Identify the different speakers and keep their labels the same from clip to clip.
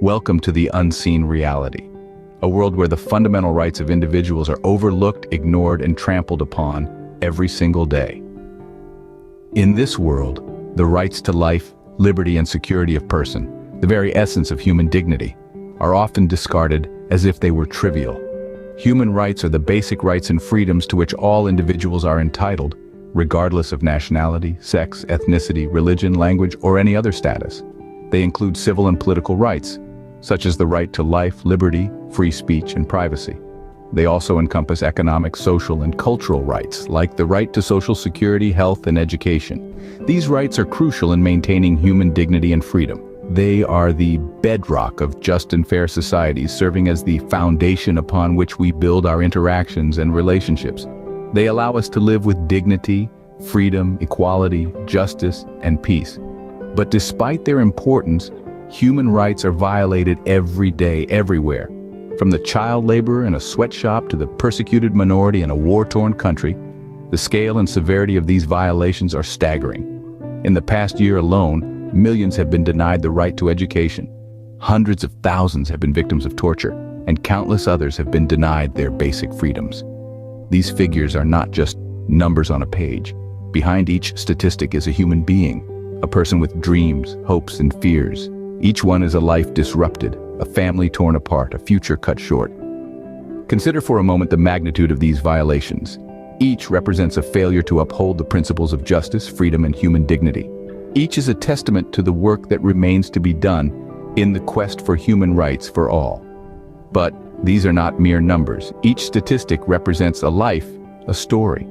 Speaker 1: Welcome to the unseen reality, a world where the fundamental rights of individuals are overlooked, ignored, and trampled upon every single day. In this world, the rights to life, liberty, and security of person, the very essence of human dignity, are often discarded as if they were trivial. Human rights are the basic rights and freedoms to which all individuals are entitled, regardless of nationality, sex, ethnicity, religion, language, or any other status. They include civil and political rights, such as the right to life, liberty, free speech, and privacy. They also encompass economic, social, and cultural rights, like the right to social security, health, and education. These rights are crucial in maintaining human dignity and freedom. They are the bedrock of just and fair societies, serving as the foundation upon which we build our interactions and relationships. They allow us to live with dignity, freedom, equality, justice, and peace. But despite their importance, human rights are violated every day, everywhere. From the child laborer in a sweatshop to the persecuted minority in a war-torn country, the scale and severity of these violations are staggering. In the past year alone, millions have been denied the right to education. Hundreds of thousands have been victims of torture, and countless others have been denied their basic freedoms. These figures are not just numbers on a page. Behind each statistic is a human being, a person with dreams, hopes, and fears. Each one is a life disrupted, a family torn apart, a future cut short. Consider for a moment the magnitude of these violations. Each represents a failure to uphold the principles of justice, freedom, and human dignity. Each is a testament to the work that remains to be done in the quest for human rights for all. But these are not mere numbers. Each statistic represents a life, a story.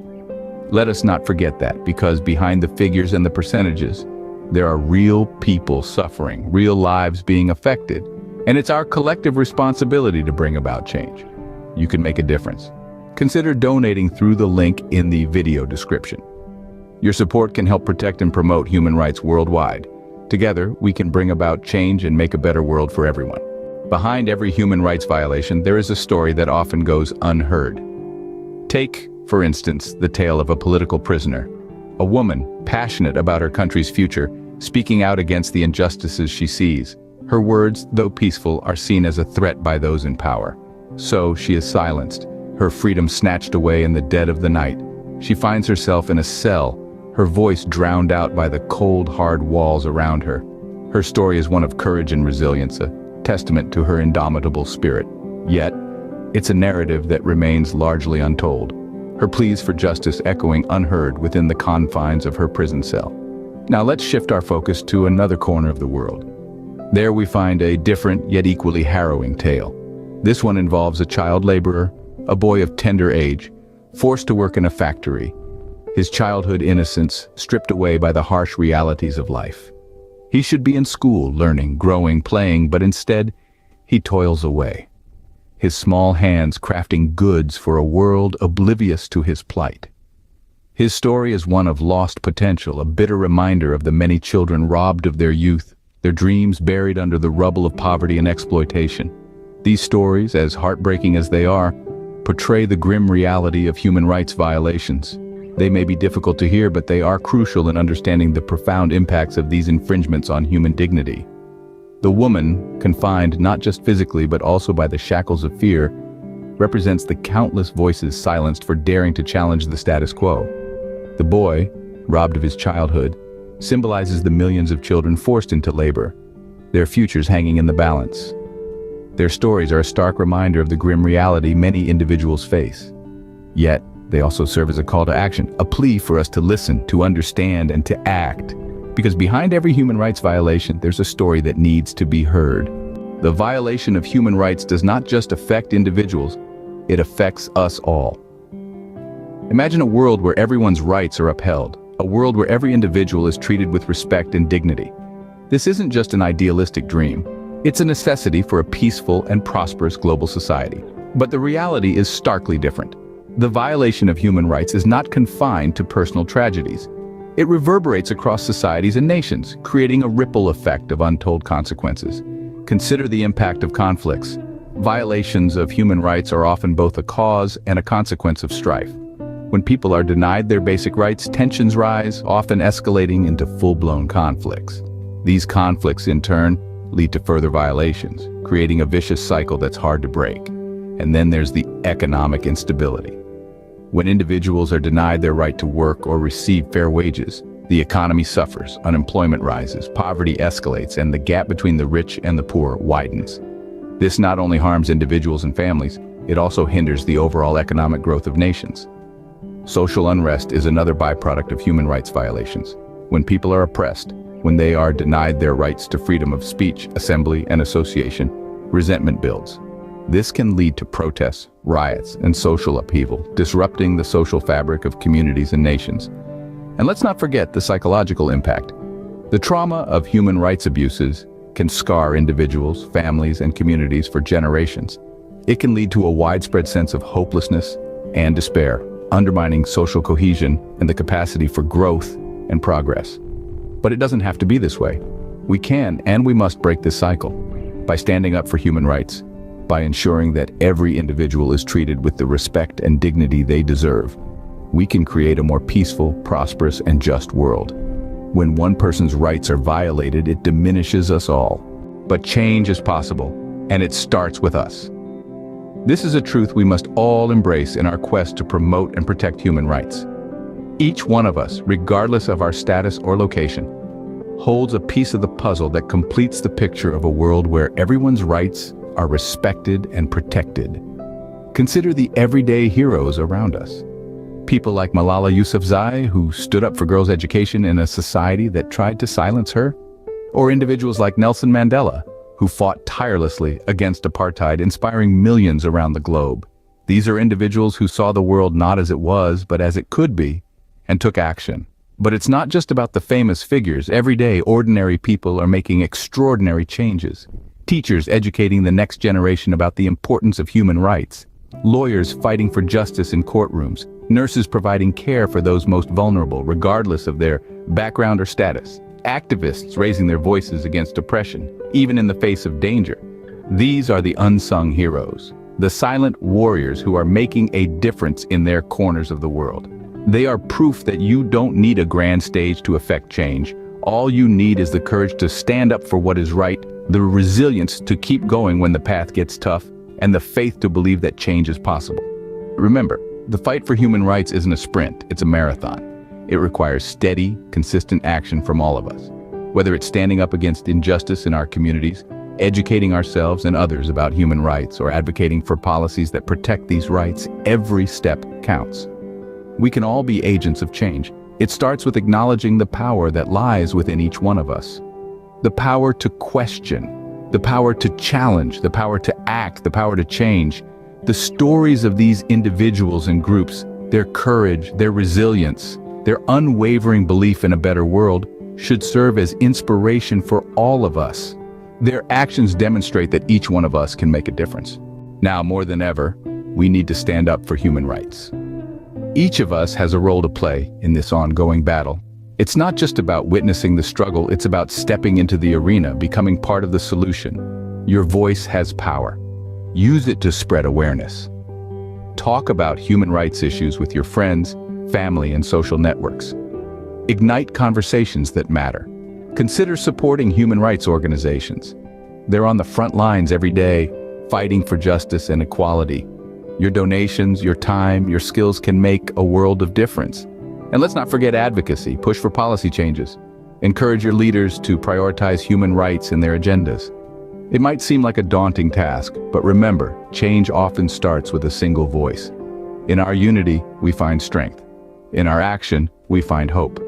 Speaker 1: Let us not forget that, because behind the figures and the percentages, there are real people suffering, real lives being affected, and it's our collective responsibility to bring about change. You can make a difference. Consider donating through the link in the video description. Your support can help protect and promote human rights worldwide. Together, we can bring about change and make a better world for everyone. Behind every human rights violation, there is a story that often goes unheard. Take, for instance, the tale of a political prisoner, a woman passionate about her country's future, speaking out against the injustices she sees. Her words, though peaceful, are seen as a threat by those in power. So she is silenced, her freedom snatched away in the dead of the night. She finds herself in a cell, her voice drowned out by the cold, hard walls around her. Her story is one of courage and resilience, a testament to her indomitable spirit. Yet, it's a narrative that remains largely untold, her pleas for justice echoing unheard within the confines of her prison cell. Now let's shift our focus to another corner of the world. There we find a different yet equally harrowing tale. This one involves a child laborer, a boy of tender age, forced to work in a factory, his childhood innocence stripped away by the harsh realities of life. He should be in school, learning, growing, playing, but instead, he toils away, his small hands crafting goods for a world oblivious to his plight. His story is one of lost potential, a bitter reminder of the many children robbed of their youth, their dreams buried under the rubble of poverty and exploitation. These stories, as heartbreaking as they are, portray the grim reality of human rights violations. They may be difficult to hear, but they are crucial in understanding the profound impacts of these infringements on human dignity. The woman, confined not just physically but also by the shackles of fear, represents the countless voices silenced for daring to challenge the status quo. The boy, robbed of his childhood, symbolizes the millions of children forced into labor, their futures hanging in the balance. Their stories are a stark reminder of the grim reality many individuals face. Yet, they also serve as a call to action, a plea for us to listen, to understand, and to act. Because behind every human rights violation, there's a story that needs to be heard. The violation of human rights does not just affect individuals, it affects us all. Imagine a world where everyone's rights are upheld, a world where every individual is treated with respect and dignity. This isn't just an idealistic dream, it's a necessity for a peaceful and prosperous global society. But the reality is starkly different. The violation of human rights is not confined to personal tragedies. It reverberates across societies and nations, creating a ripple effect of untold consequences. Consider the impact of conflicts. Violations of human rights are often both a cause and a consequence of strife. When people are denied their basic rights, tensions rise, often escalating into full-blown conflicts. These conflicts, in turn, lead to further violations, creating a vicious cycle that's hard to break. And then there's the economic instability. When individuals are denied their right to work or receive fair wages, the economy suffers, unemployment rises, poverty escalates, and the gap between the rich and the poor widens. This not only harms individuals and families, it also hinders the overall economic growth of nations. Social unrest is another byproduct of human rights violations. When people are oppressed, when they are denied their rights to freedom of speech, assembly, and association, resentment builds. This can lead to protests, riots, and social upheaval, disrupting the social fabric of communities and nations. And let's not forget the psychological impact. The trauma of human rights abuses can scar individuals, families, and communities for generations. It can lead to a widespread sense of hopelessness and despair, undermining social cohesion and the capacity for growth and progress. But it doesn't have to be this way. We can and we must break this cycle by standing up for human rights, by ensuring that every individual is treated with the respect and dignity they deserve. We can create a more peaceful, prosperous, and just world. When one person's rights are violated, it diminishes us all. But change is possible, and it starts with us. This is a truth we must all embrace in our quest to promote and protect human rights. Each one of us, regardless of our status or location, holds a piece of the puzzle that completes the picture of a world where everyone's rights are respected and protected. Consider the everyday heroes around us. People like Malala Yousafzai, who stood up for girls' education in a society that tried to silence her, or individuals like Nelson Mandela, who fought tirelessly against apartheid, inspiring millions around the globe. These are individuals who saw the world not as it was, but as it could be, and took action. But it's not just about the famous figures. Every day, ordinary people are making extraordinary changes. Teachers educating the next generation about the importance of human rights. Lawyers fighting for justice in courtrooms. Nurses providing care for those most vulnerable, regardless of their background or status. Activists raising their voices against oppression, even in the face of danger. These are the unsung heroes, the silent warriors who are making a difference in their corners of the world. They are proof that you don't need a grand stage to affect change. All you need is the courage to stand up for what is right, the resilience to keep going when the path gets tough, and the faith to believe that change is possible. Remember, the fight for human rights isn't a sprint, it's a marathon. It requires steady, consistent action from all of us. Whether it's standing up against injustice in our communities, educating ourselves and others about human rights, or advocating for policies that protect these rights, every step counts. We can all be agents of change. It starts with acknowledging the power that lies within each one of us. The power to question, the power to challenge, the power to act, the power to change. The stories of these individuals and groups, their courage, their resilience, their unwavering belief in a better world, should serve as inspiration for all of us. Their actions demonstrate that each one of us can make a difference. Now more than ever, we need to stand up for human rights. Each of us has a role to play in this ongoing battle. It's not just about witnessing the struggle, it's about stepping into the arena, becoming part of the solution. Your voice has power. Use it to spread awareness. Talk about human rights issues with your friends, family, and social networks. Ignite conversations that matter. Consider supporting human rights organizations. They're on the front lines every day, fighting for justice and equality. Your donations, your time, your skills can make a world of difference. And let's not forget advocacy. Push for policy changes. Encourage your leaders to prioritize human rights in their agendas. It might seem like a daunting task, but remember, change often starts with a single voice. In our unity, we find strength. In our action, we find hope.